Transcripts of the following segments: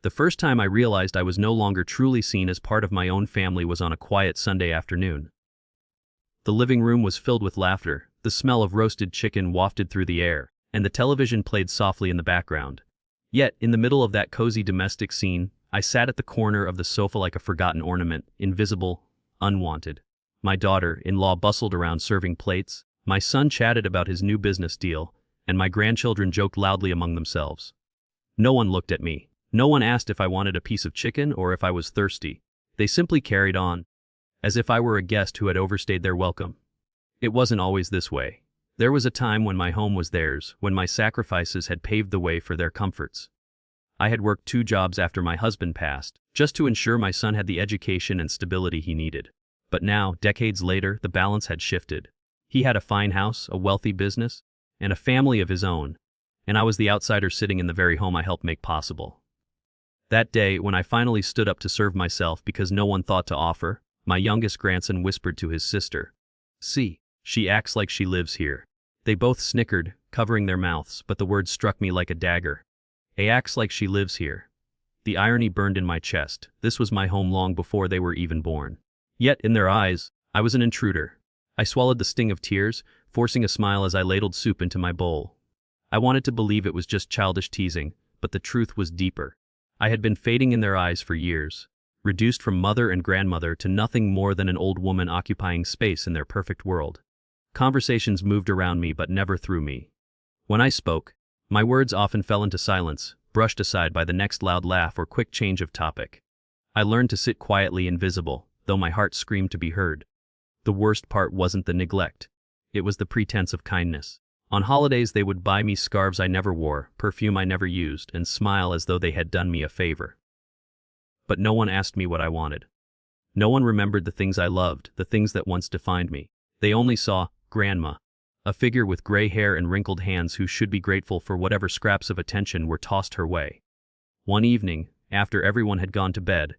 The first time I realized I was no longer truly seen as part of my own family was on a quiet Sunday afternoon. The living room was filled with laughter, the smell of roasted chicken wafted through the air, and the television played softly in the background. Yet, in the middle of that cozy domestic scene, I sat at the corner of the sofa like a forgotten ornament, invisible, unwanted. My daughter-in-law bustled around serving plates, my son chatted about his new business deal, and my grandchildren joked loudly among themselves. No one looked at me. No one asked if I wanted a piece of chicken or if I was thirsty. They simply carried on, as if I were a guest who had overstayed their welcome. It wasn't always this way. There was a time when my home was theirs, when my sacrifices had paved the way for their comforts. I had worked 2 jobs after my husband passed, just to ensure my son had the education and stability he needed. But now, decades later, the balance had shifted. He had a fine house, a wealthy business, and a family of his own, and I was the outsider sitting in the very home I helped make possible. That day, when I finally stood up to serve myself because no one thought to offer, my youngest grandson whispered to his sister, "See, she acts like she lives here." They both snickered, covering their mouths, but the words struck me like a dagger. "A acts like she lives here." The irony burned in my chest. This was my home long before they were even born. Yet, in their eyes, I was an intruder. I swallowed the sting of tears, forcing a smile as I ladled soup into my bowl. I wanted to believe it was just childish teasing, but the truth was deeper. I had been fading in their eyes for years, reduced from mother and grandmother to nothing more than an old woman occupying space in their perfect world. Conversations moved around me but never through me. When I spoke, my words often fell into silence, brushed aside by the next loud laugh or quick change of topic. I learned to sit quietly invisible, though my heart screamed to be heard. The worst part wasn't the neglect. It was the pretense of kindness. On holidays they would buy me scarves I never wore, perfume I never used, and smile as though they had done me a favor. But no one asked me what I wanted. No one remembered the things I loved, the things that once defined me. They only saw Grandma, a figure with gray hair and wrinkled hands who should be grateful for whatever scraps of attention were tossed her way. One evening, after everyone had gone to bed,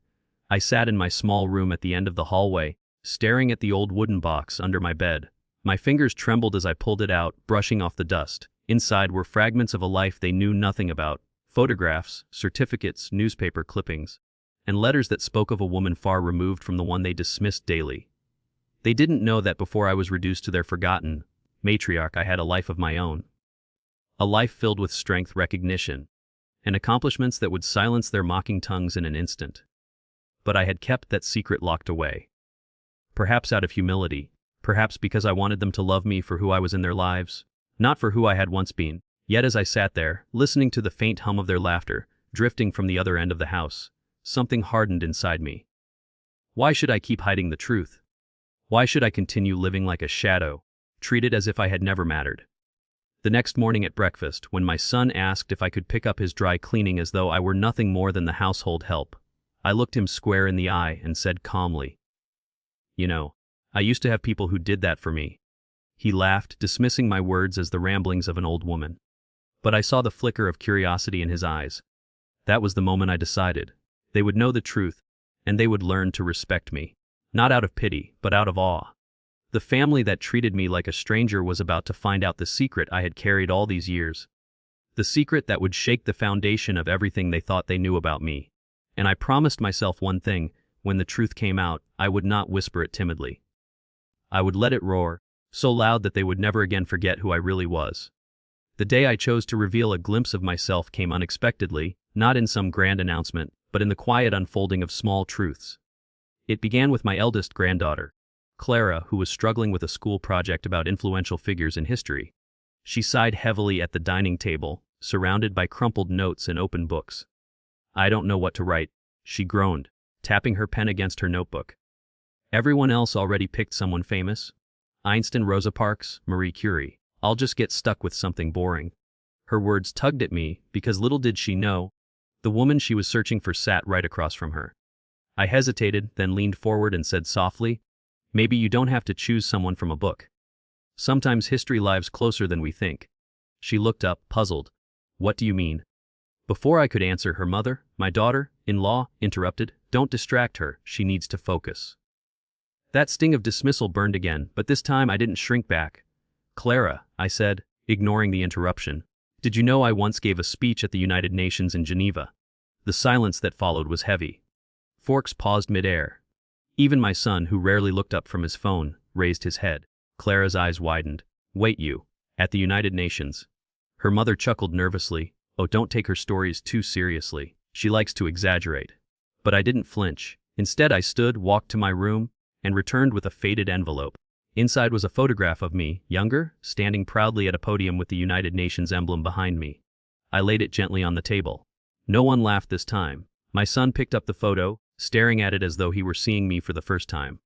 I sat in my small room at the end of the hallway, staring at the old wooden box under my bed. My fingers trembled as I pulled it out, brushing off the dust. Inside were fragments of a life they knew nothing about, photographs, certificates, newspaper clippings, and letters that spoke of a woman far removed from the one they dismissed daily. They didn't know that before I was reduced to their forgotten matriarch I had a life of my own. A life filled with strength, recognition, and accomplishments that would silence their mocking tongues in an instant. But I had kept that secret locked away. Perhaps out of humility, perhaps because I wanted them to love me for who I was in their lives, not for who I had once been. Yet as I sat there, listening to the faint hum of their laughter, drifting from the other end of the house, something hardened inside me. Why should I keep hiding the truth? Why should I continue living like a shadow, treated as if I had never mattered? The next morning at breakfast, when my son asked if I could pick up his dry cleaning as though I were nothing more than the household help, I looked him square in the eye and said calmly, "You know, I used to have people who did that for me." He laughed, dismissing my words as the ramblings of an old woman. But I saw the flicker of curiosity in his eyes. That was the moment I decided. They would know the truth, and they would learn to respect me. Not out of pity, but out of awe. The family that treated me like a stranger was about to find out the secret I had carried all these years. The secret that would shake the foundation of everything they thought they knew about me. And I promised myself one thing: when the truth came out, I would not whisper it timidly. I would let it roar, so loud that they would never again forget who I really was. The day I chose to reveal a glimpse of myself came unexpectedly, not in some grand announcement, but in the quiet unfolding of small truths. It began with my eldest granddaughter, Clara, who was struggling with a school project about influential figures in history. She sighed heavily at the dining table, surrounded by crumpled notes and open books. "I don't know what to write," she groaned, tapping her pen against her notebook. "Everyone else already picked someone famous. Einstein, Rosa Parks, Marie Curie. I'll just get stuck with something boring." Her words tugged at me, because little did she know, the woman she was searching for sat right across from her. I hesitated, then leaned forward and said softly, "Maybe you don't have to choose someone from a book. Sometimes history lives closer than we think." She looked up, puzzled. "What do you mean?" Before I could answer, her mother, my daughter-in-law, interrupted. "Don't distract her, she needs to focus." That sting of dismissal burned again, but this time I didn't shrink back. "Clara," I said, ignoring the interruption, "did you know I once gave a speech at the United Nations in Geneva? The silence that followed was heavy. Forks paused mid-air. Even my son, who rarely looked up from his phone, raised his head. Clara's eyes widened. "Wait, you. At the United Nations." Her mother chuckled nervously. "Oh, don't take her stories too seriously. She likes to exaggerate." But I didn't flinch. Instead, I stood, walked to my room, and returned with a faded envelope. Inside was a photograph of me, younger, standing proudly at a podium with the United Nations emblem behind me. I laid it gently on the table. No one laughed this time. My son picked up the photo, staring at it as though he were seeing me for the first time.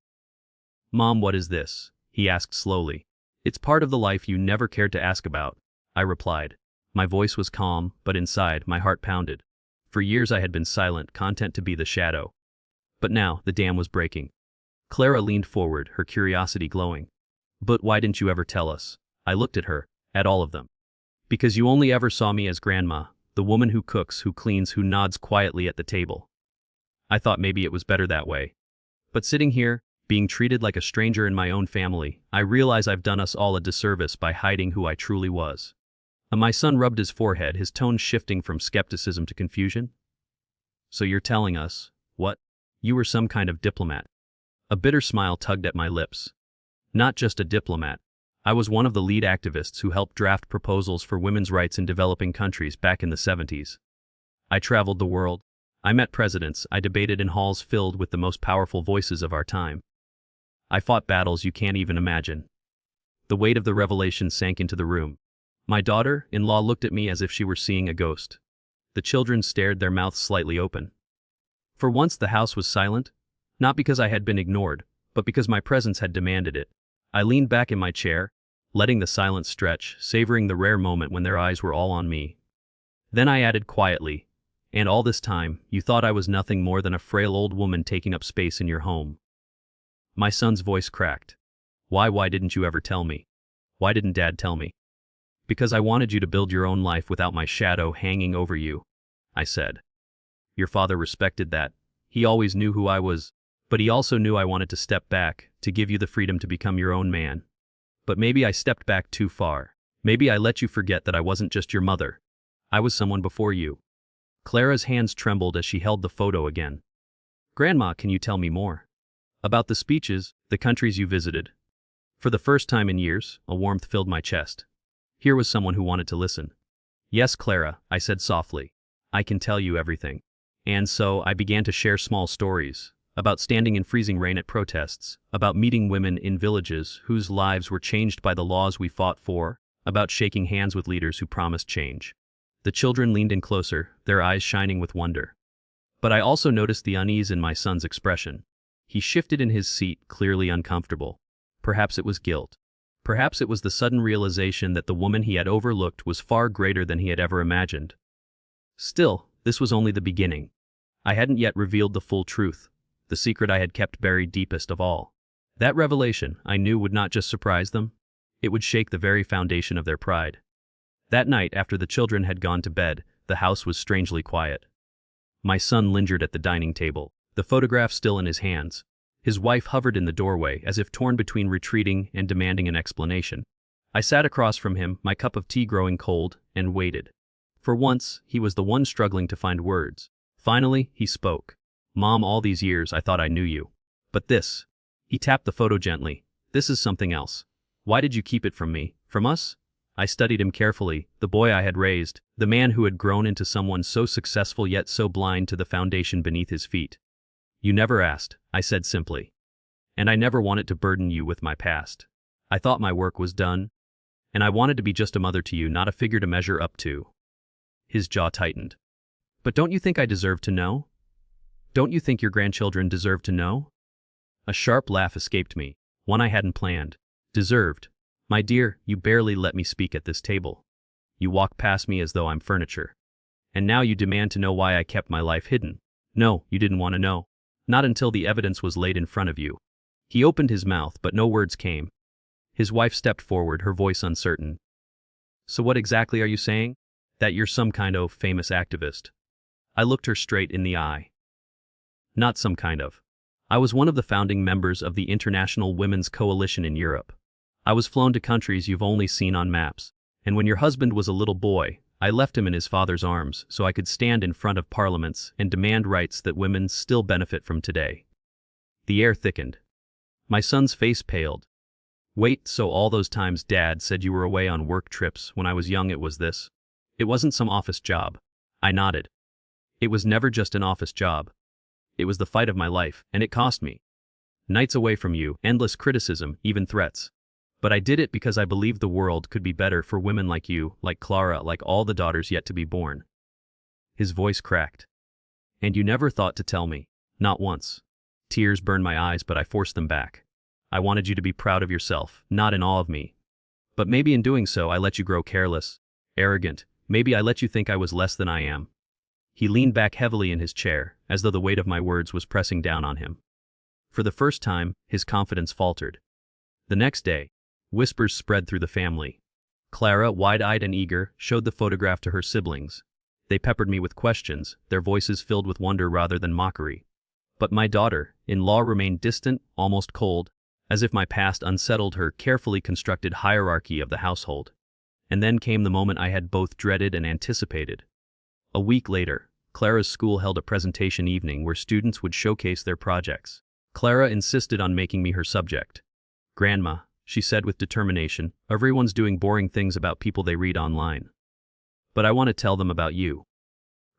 "Mom, what is this?" he asked slowly. "It's part of the life you never cared to ask about," I replied. My voice was calm, but inside, my heart pounded. For years I had been silent, content to be the shadow. But now, the dam was breaking. Clara leaned forward, her curiosity glowing. "But why didn't you ever tell us?" I looked at her, at all of them. "Because you only ever saw me as grandma, the woman who cooks, who cleans, who nods quietly at the table. I thought maybe it was better that way. But sitting here, being treated like a stranger in my own family, I realize I've done us all a disservice by hiding who I truly was." My son rubbed his forehead, his tone shifting from skepticism to confusion. "So you're telling us, what? You were some kind of diplomat?" A bitter smile tugged at my lips. "Not just a diplomat. I was one of the lead activists who helped draft proposals for women's rights in developing countries back in the 70s. I traveled the world. I met presidents. I debated in halls filled with the most powerful voices of our time. I fought battles you can't even imagine." The weight of the revelation sank into the room. My daughter-in-law looked at me as if she were seeing a ghost. The children stared, their mouths slightly open. For once the house was silent, not because I had been ignored, but because my presence had demanded it. I leaned back in my chair, letting the silence stretch, savoring the rare moment when their eyes were all on me. Then I added quietly, "And all this time, you thought I was nothing more than a frail old woman taking up space in your home." My son's voice cracked. Why didn't you ever tell me? Why didn't Dad tell me?" "Because I wanted you to build your own life without my shadow hanging over you," I said. "Your father respected that. He always knew who I was, but he also knew I wanted to step back, to give you the freedom to become your own man. But maybe I stepped back too far. Maybe I let you forget that I wasn't just your mother. I was someone before you." Clara's hands trembled as she held the photo again. "Grandma, can you tell me more? About the speeches, the countries you visited?" For the first time in years, a warmth filled my chest. Here was someone who wanted to listen. "Yes, Clara," I said softly. "I can tell you everything." And so I began to share small stories. About standing in freezing rain at protests, about meeting women in villages whose lives were changed by the laws we fought for, about shaking hands with leaders who promised change. The children leaned in closer, their eyes shining with wonder. But I also noticed the unease in my son's expression. He shifted in his seat, clearly uncomfortable. Perhaps it was guilt. Perhaps it was the sudden realization that the woman he had overlooked was far greater than he had ever imagined. Still, this was only the beginning. I hadn't yet revealed the full truth, the secret I had kept buried deepest of all. That revelation, I knew, would not just surprise them. It would shake the very foundation of their pride. That night, after the children had gone to bed, the house was strangely quiet. My son lingered at the dining table, the photograph still in his hands. His wife hovered in the doorway, as if torn between retreating and demanding an explanation. I sat across from him, my cup of tea growing cold, and waited. For once, he was the one struggling to find words. Finally, he spoke. "Mom, all these years I thought I knew you. But this." He tapped the photo gently. "This is something else. Why did you keep it from me? From us?" I studied him carefully, the boy I had raised, the man who had grown into someone so successful yet so blind to the foundation beneath his feet. "You never asked," I said simply. "And I never wanted to burden you with my past. I thought my work was done, and I wanted to be just a mother to you, not a figure to measure up to." His jaw tightened. "But don't you think I deserve to know? Don't you think your grandchildren deserve to know?" A sharp laugh escaped me, one I hadn't planned. "Deserved? My dear, you barely let me speak at this table. You walk past me as though I'm furniture. And now you demand to know why I kept my life hidden. No, you didn't want to know. Not until the evidence was laid in front of you." He opened his mouth, but no words came. His wife stepped forward, her voice uncertain. "So what exactly are you saying? That you're some kind of famous activist?" I looked her straight in the eye. "Not some kind of. I was one of the founding members of the International Women's Coalition in Europe. I was flown to countries you've only seen on maps, and when your husband was a little boy, I left him in his father's arms so I could stand in front of parliaments and demand rights that women still benefit from today. The air thickened. My son's face paled. Wait, so all those times Dad said you were away on work trips when I was young, it was this? It wasn't some office job. I nodded. It was never just an office job. It was the fight of my life, and it cost me. Nights away from you, endless criticism, even threats. But I did it because I believed the world could be better for women like you, like Clara, like all the daughters yet to be born. His voice cracked. And you never thought to tell me. Not once. Tears burned my eyes, but I forced them back. I wanted you to be proud of yourself, not in awe of me. But maybe in doing so I let you grow careless, arrogant. Maybe I let you think I was less than I am. He leaned back heavily in his chair, as though the weight of my words was pressing down on him. For the first time, his confidence faltered. The next day, whispers spread through the family. Clara, wide-eyed and eager, showed the photograph to her siblings. They peppered me with questions, their voices filled with wonder rather than mockery. But my daughter-in-law remained distant, almost cold, as if my past unsettled her carefully constructed hierarchy of the household. And then came the moment I had both dreaded and anticipated. A week later, Clara's school held a presentation evening where students would showcase their projects. Clara insisted on making me her subject. "Grandma," she said with determination, "everyone's doing boring things about people they read online. But I want to tell them about you."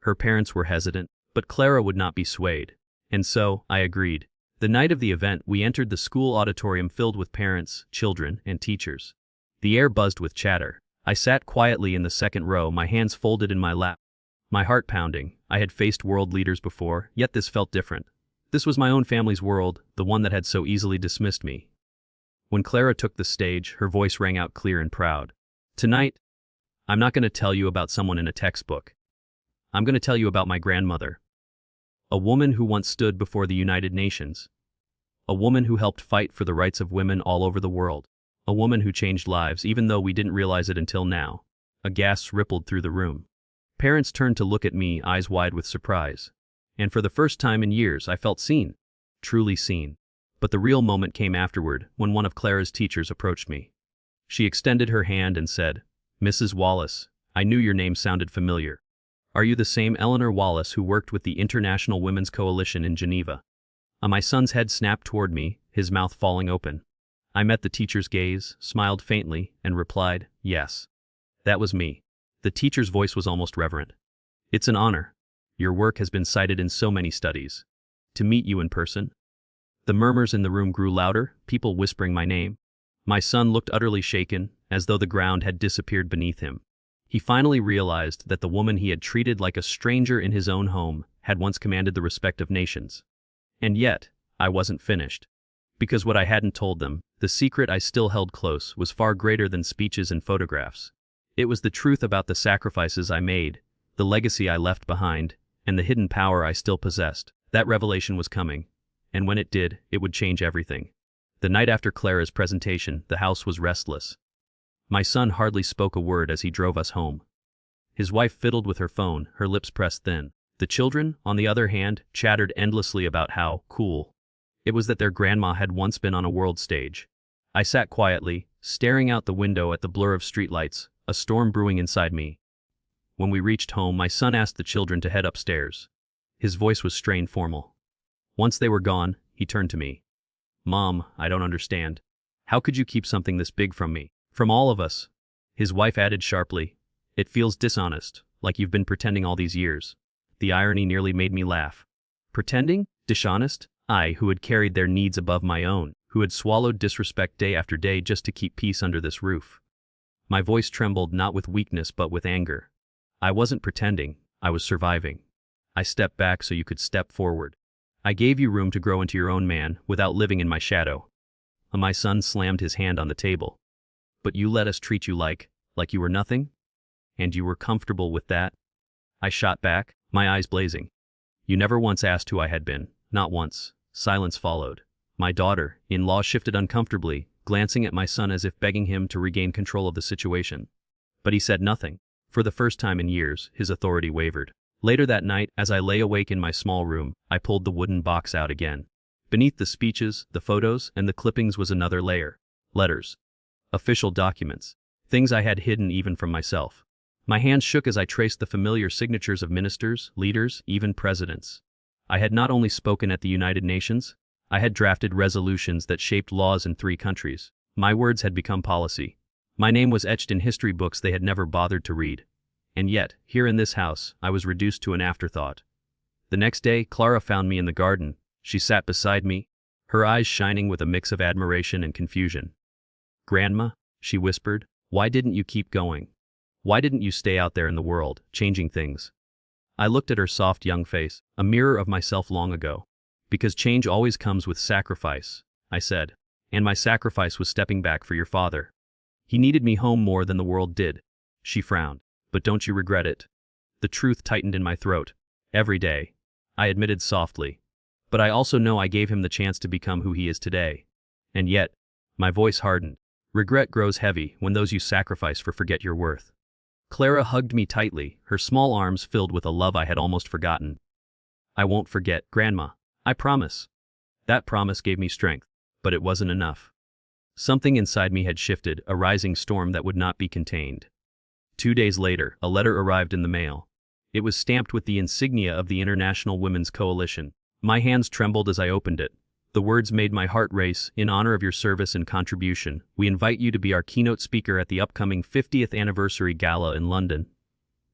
Her parents were hesitant, but Clara would not be swayed. And so, I agreed. The night of the event, we entered the school auditorium filled with parents, children, and teachers. The air buzzed with chatter. I sat quietly in the second row, my hands folded in my lap, my heart pounding. I had faced world leaders before, yet this felt different. This was my own family's world, the one that had so easily dismissed me. When Clara took the stage, her voice rang out clear and proud. "Tonight, I'm not going to tell you about someone in a textbook. I'm going to tell you about my grandmother. A woman who once stood before the United Nations. A woman who helped fight for the rights of women all over the world. A woman who changed lives even though we didn't realize it until now." A gasp rippled through the room. Parents turned to look at me, eyes wide with surprise. And for the first time in years I felt seen. Truly seen. But the real moment came afterward, when one of Clara's teachers approached me. She extended her hand and said, "Mrs. Wallace, I knew your name sounded familiar. Are you the same Eleanor Wallace who worked with the International Women's Coalition in Geneva?" My son's head snapped toward me, his mouth falling open. I met the teacher's gaze, smiled faintly, and replied, "Yes. That was me." The teacher's voice was almost reverent. "It's an honor. Your work has been cited in so many studies. To meet you in person." The murmurs in the room grew louder, people whispering my name. My son looked utterly shaken, as though the ground had disappeared beneath him. He finally realized that the woman he had treated like a stranger in his own home had once commanded the respect of nations. And yet, I wasn't finished. Because what I hadn't told them, the secret I still held close, was far greater than speeches and photographs. It was the truth about the sacrifices I made, the legacy I left behind, and the hidden power I still possessed. That revelation was coming, and when it did, it would change everything. The night after Clara's presentation, the house was restless. My son hardly spoke a word as he drove us home. His wife fiddled with her phone, her lips pressed thin. The children, on the other hand, chattered endlessly about how cool it was that their grandma had once been on a world stage. I sat quietly, staring out the window at the blur of streetlights, a storm brewing inside me. When we reached home, my son asked the children to head upstairs. His voice was strained formal. Once they were gone, he turned to me. "Mom, I don't understand. How could you keep something this big from me? From all of us?" His wife added sharply, "It feels dishonest, like you've been pretending all these years." The irony nearly made me laugh. Pretending? Dishonest? I, who had carried their needs above my own, who had swallowed disrespect day after day just to keep peace under this roof. My voice trembled not with weakness but with anger. I wasn't pretending, I was surviving. I stepped back so you could step forward. I gave you room to grow into your own man without living in my shadow. My son slammed his hand on the table. "But you let us treat you like you were nothing? And you were comfortable with that?" I shot back, my eyes blazing. "You never once asked who I had been, not once." Silence followed. My daughter-in-law shifted uncomfortably, glancing at my son as if begging him to regain control of the situation. But he said nothing. For the first time in years, his authority wavered. Later that night, as I lay awake in my small room, I pulled the wooden box out again. Beneath the speeches, the photos, and the clippings was another layer. Letters. Official documents. Things I had hidden even from myself. My hands shook as I traced the familiar signatures of ministers, leaders, even presidents. I had not only spoken at the United Nations, I had drafted resolutions that shaped laws in 3 countries. My words had become policy. My name was etched in history books they had never bothered to read. And yet, here in this house, I was reduced to an afterthought. The next day, Clara found me in the garden. She sat beside me, her eyes shining with a mix of admiration and confusion. "Grandma," she whispered, "why didn't you keep going? Why didn't you stay out there in the world, changing things?" I looked at her soft young face, a mirror of myself long ago. "Because change always comes with sacrifice," I said. "And my sacrifice was stepping back for your father. He needed me home more than the world did." She frowned. "But don't you regret it?" The truth tightened in my throat. "Every day," I admitted softly. "But I also know I gave him the chance to become who he is today. And yet," my voice hardened, "regret grows heavy when those you sacrifice for forget your worth." Clara hugged me tightly, her small arms filled with a love I had almost forgotten. "I won't forget, Grandma. I promise." That promise gave me strength, but it wasn't enough. Something inside me had shifted, a rising storm that would not be contained. 2 days later, a letter arrived in the mail. It was stamped with the insignia of the International Women's Coalition. My hands trembled as I opened it. The words made my heart race. "In honor of your service and contribution, we invite you to be our keynote speaker at the upcoming 50th anniversary gala in London."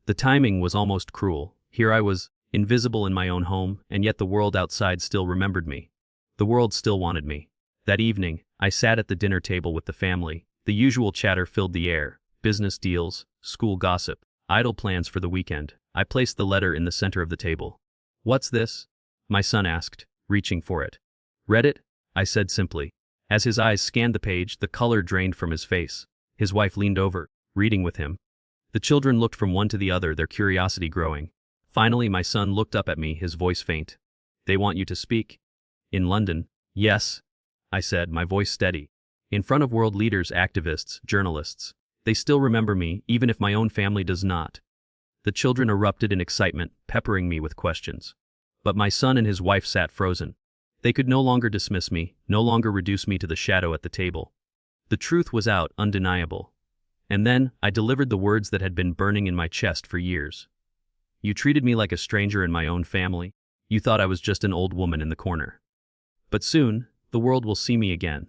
The timing was almost cruel. Here I was, invisible in my own home, and yet the world outside still remembered me. The world still wanted me. That evening, I sat at the dinner table with the family. The usual chatter filled the air: business deals, school gossip, idle plans for the weekend. I placed the letter in the center of the table. "What's this?" my son asked, reaching for it. "Read it?" I said simply. As his eyes scanned the page, the color drained from his face. His wife leaned over, reading with him. The children looked from one to the other, their curiosity growing. Finally, my son looked up at me, his voice faint. "They want you to speak?" "In London?" "Yes," I said, my voice steady. "In front of world leaders, activists, journalists. They still remember me, even if my own family does not." The children erupted in excitement, peppering me with questions. But my son and his wife sat frozen. They could no longer dismiss me, no longer reduce me to the shadow at the table. The truth was out, undeniable. And then, I delivered the words that had been burning in my chest for years. "You treated me like a stranger in my own family. You thought I was just an old woman in the corner. But soon, the world will see me again.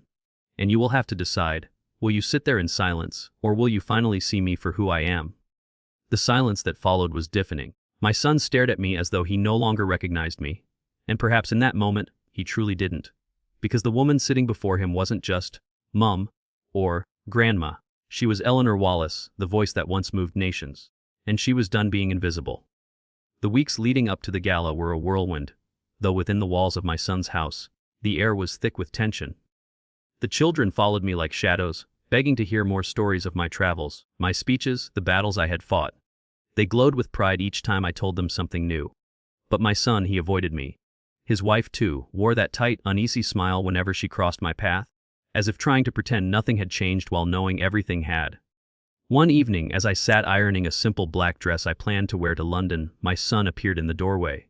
And you will have to decide, will you sit there in silence, or will you finally see me for who I am?" The silence that followed was deafening. My son stared at me as though he no longer recognized me. And perhaps in that moment, he truly didn't. Because the woman sitting before him wasn't just Mum or Grandma. She was Eleanor Wallace, the voice that once moved nations. And she was done being invisible. The weeks leading up to the gala were a whirlwind, though within the walls of my son's house, the air was thick with tension. The children followed me like shadows, begging to hear more stories of my travels, my speeches, the battles I had fought. They glowed with pride each time I told them something new. But my son, he avoided me. His wife, too, wore that tight, uneasy smile whenever she crossed my path, as if trying to pretend nothing had changed while knowing everything had. One evening, as I sat ironing a simple black dress I planned to wear to London, my son appeared in the doorway.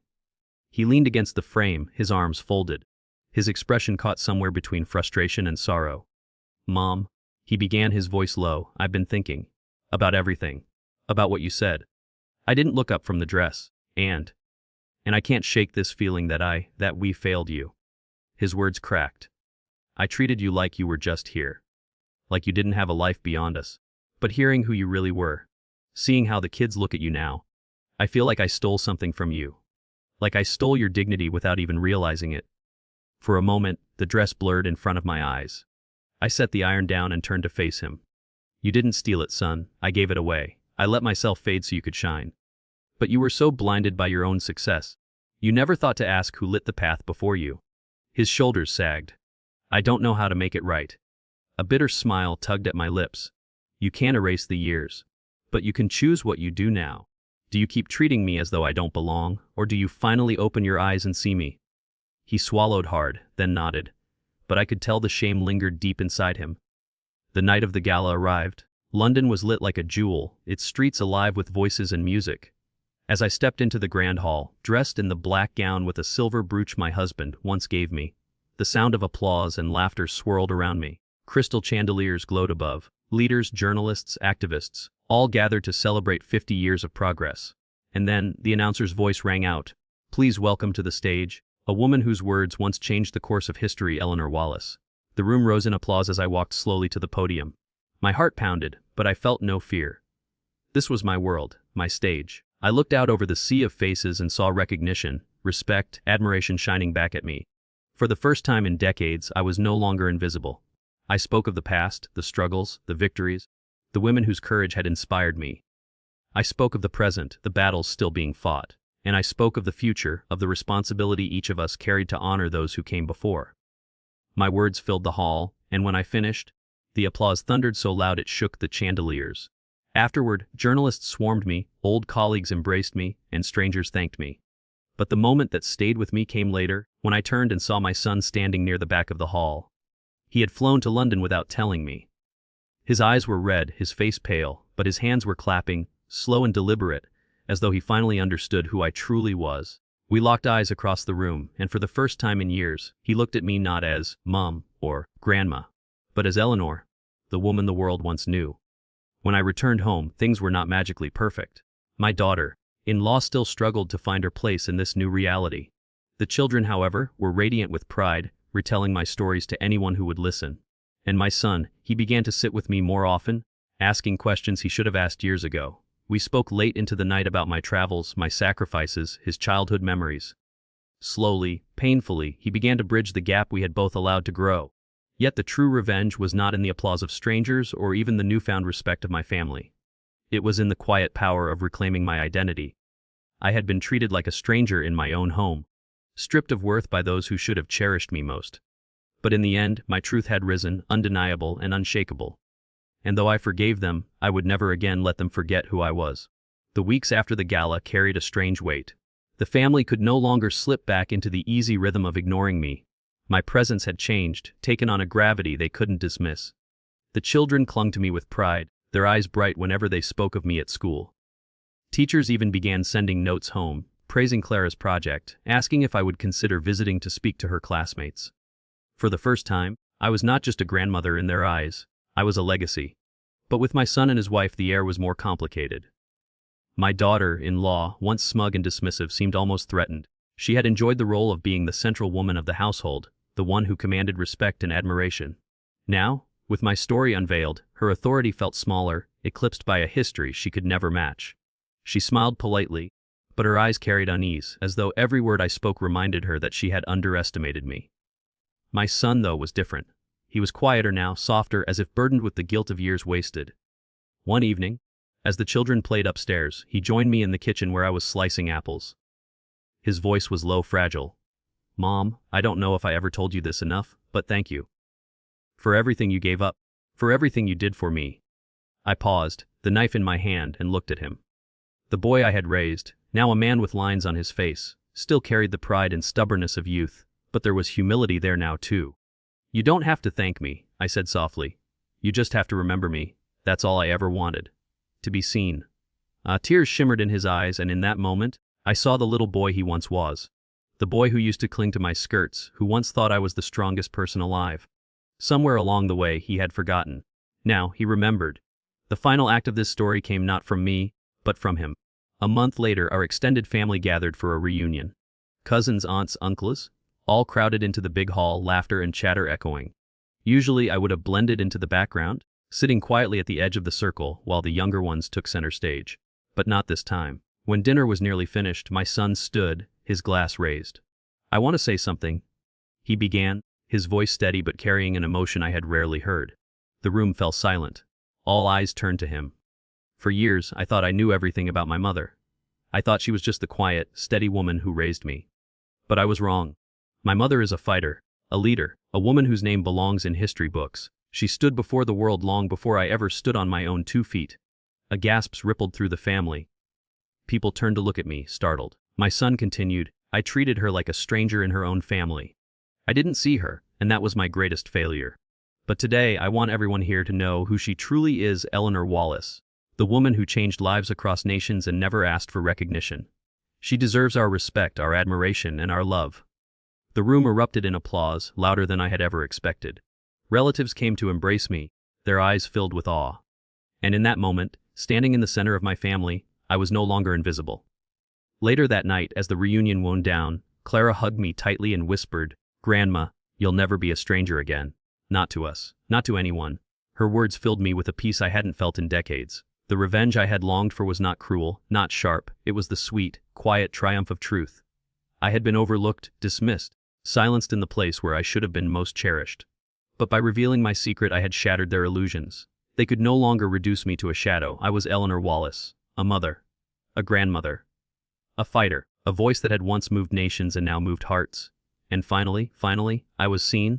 He leaned against the frame, his arms folded. His expression caught somewhere between frustration and sorrow. "Mom," he began, his voice low, "I've been thinking. About everything. About what you said. I didn't look up from the dress, and I can't shake this feeling that we failed you." His words cracked. "I treated you like you were just here. Like you didn't have a life beyond us. But hearing who you really were, seeing how the kids look at you now, I feel like I stole something from you. Like I stole your dignity without even realizing it." For a moment, the dress blurred in front of my eyes. I set the iron down and turned to face him. "You didn't steal it, son. I gave it away. I let myself fade so you could shine. But you were so blinded by your own success. You never thought to ask who lit the path before you." His shoulders sagged. "I don't know how to make it right." A bitter smile tugged at my lips. "You can't erase the years. But you can choose what you do now. Do you keep treating me as though I don't belong, or do you finally open your eyes and see me?" He swallowed hard, then nodded. But I could tell the shame lingered deep inside him. The night of the gala arrived. London was lit like a jewel, its streets alive with voices and music. As I stepped into the grand hall, dressed in the black gown with a silver brooch my husband once gave me, the sound of applause and laughter swirled around me. Crystal chandeliers glowed above. Leaders, journalists, activists, all gathered to celebrate 50 years of progress. And then, the announcer's voice rang out. Please welcome to the stage, a woman whose words once changed the course of history, Eleanor Wallace. The room rose in applause as I walked slowly to the podium. My heart pounded, but I felt no fear. This was my world, my stage. I looked out over the sea of faces and saw recognition, respect, admiration shining back at me. For the first time in decades, I was no longer invisible. I spoke of the past, the struggles, the victories, the women whose courage had inspired me. I spoke of the present, the battles still being fought. And I spoke of the future, of the responsibility each of us carried to honor those who came before. My words filled the hall, and when I finished, the applause thundered so loud it shook the chandeliers. Afterward, journalists swarmed me, old colleagues embraced me, and strangers thanked me. But the moment that stayed with me came later, when I turned and saw my son standing near the back of the hall. He had flown to London without telling me. His eyes were red, his face pale, but his hands were clapping, slow and deliberate, as though he finally understood who I truly was. We locked eyes across the room, and for the first time in years, he looked at me not as Mom or Grandma, but as Eleanor, the woman the world once knew. When I returned home, things were not magically perfect. My daughter-in-law still struggled to find her place in this new reality. The children, however, were radiant with pride, retelling my stories to anyone who would listen. And my son, he began to sit with me more often, asking questions he should have asked years ago. We spoke late into the night about my travels, my sacrifices, his childhood memories. Slowly, painfully, he began to bridge the gap we had both allowed to grow. Yet the true revenge was not in the applause of strangers or even the newfound respect of my family. It was in the quiet power of reclaiming my identity. I had been treated like a stranger in my own home, stripped of worth by those who should have cherished me most. But in the end, my truth had risen, undeniable and unshakable. And though I forgave them, I would never again let them forget who I was. The weeks after the gala carried a strange weight. The family could no longer slip back into the easy rhythm of ignoring me. My presence had changed, taken on a gravity they couldn't dismiss. The children clung to me with pride, their eyes bright whenever they spoke of me at school. Teachers even began sending notes home, praising Clara's project, asking if I would consider visiting to speak to her classmates. For the first time, I was not just a grandmother in their eyes. I was a legacy. But with my son and his wife, the air was more complicated. My daughter-in-law, once smug and dismissive, seemed almost threatened. She had enjoyed the role of being the central woman of the household, the one who commanded respect and admiration. Now, with my story unveiled, her authority felt smaller, eclipsed by a history she could never match. She smiled politely, but her eyes carried unease, as though every word I spoke reminded her that she had underestimated me. My son, though, was different. He was quieter now, softer, as if burdened with the guilt of years wasted. One evening, as the children played upstairs, he joined me in the kitchen where I was slicing apples. His voice was low, fragile. Mom, I don't know if I ever told you this enough, but thank you. For everything you gave up. For everything you did for me. I paused, the knife in my hand, and looked at him. The boy I had raised, now a man with lines on his face, still carried the pride and stubbornness of youth, but there was humility there now too. You don't have to thank me, I said softly. You just have to remember me. That's all I ever wanted. To be seen. Tears shimmered in his eyes, and in that moment, I saw the little boy he once was. The boy who used to cling to my skirts, who once thought I was the strongest person alive. Somewhere along the way, he had forgotten. Now, he remembered. The final act of this story came not from me, but from him. A month later, our extended family gathered for a reunion. Cousins, aunts, uncles, all crowded into the big hall, laughter and chatter echoing. Usually I would have blended into the background, sitting quietly at the edge of the circle while the younger ones took center stage. But not this time. When dinner was nearly finished, my son stood, his glass raised. I want to say something, he began, his voice steady but carrying an emotion I had rarely heard. The room fell silent. All eyes turned to him. For years, I thought I knew everything about my mother. I thought she was just the quiet, steady woman who raised me. But I was wrong. My mother is a fighter, a leader, a woman whose name belongs in history books. She stood before the world long before I ever stood on my own 2 feet. A gasp rippled through the family. People turned to look at me, startled. My son continued, I treated her like a stranger in her own family. I didn't see her, and that was my greatest failure. But today, I want everyone here to know who she truly is, Eleanor Wallace, the woman who changed lives across nations and never asked for recognition. She deserves our respect, our admiration, and our love. The room erupted in applause, louder than I had ever expected. Relatives came to embrace me, their eyes filled with awe. And in that moment, Standing in the center of my family, I was no longer invisible. Later that night, as the reunion wound down, Clara hugged me tightly and whispered, "Grandma, you'll never be a stranger again. Not to us. Not to anyone." Her words filled me with a peace I hadn't felt in decades. The revenge I had longed for was not cruel, not sharp, it was the sweet, quiet triumph of truth. I had been overlooked, dismissed, silenced in the place where I should have been most cherished. But by revealing my secret, I had shattered their illusions. They could no longer reduce me to a shadow. I was Eleanor Wallace, a mother, a grandmother, a fighter, a voice that had once moved nations and now moved hearts. And finally, I was seen,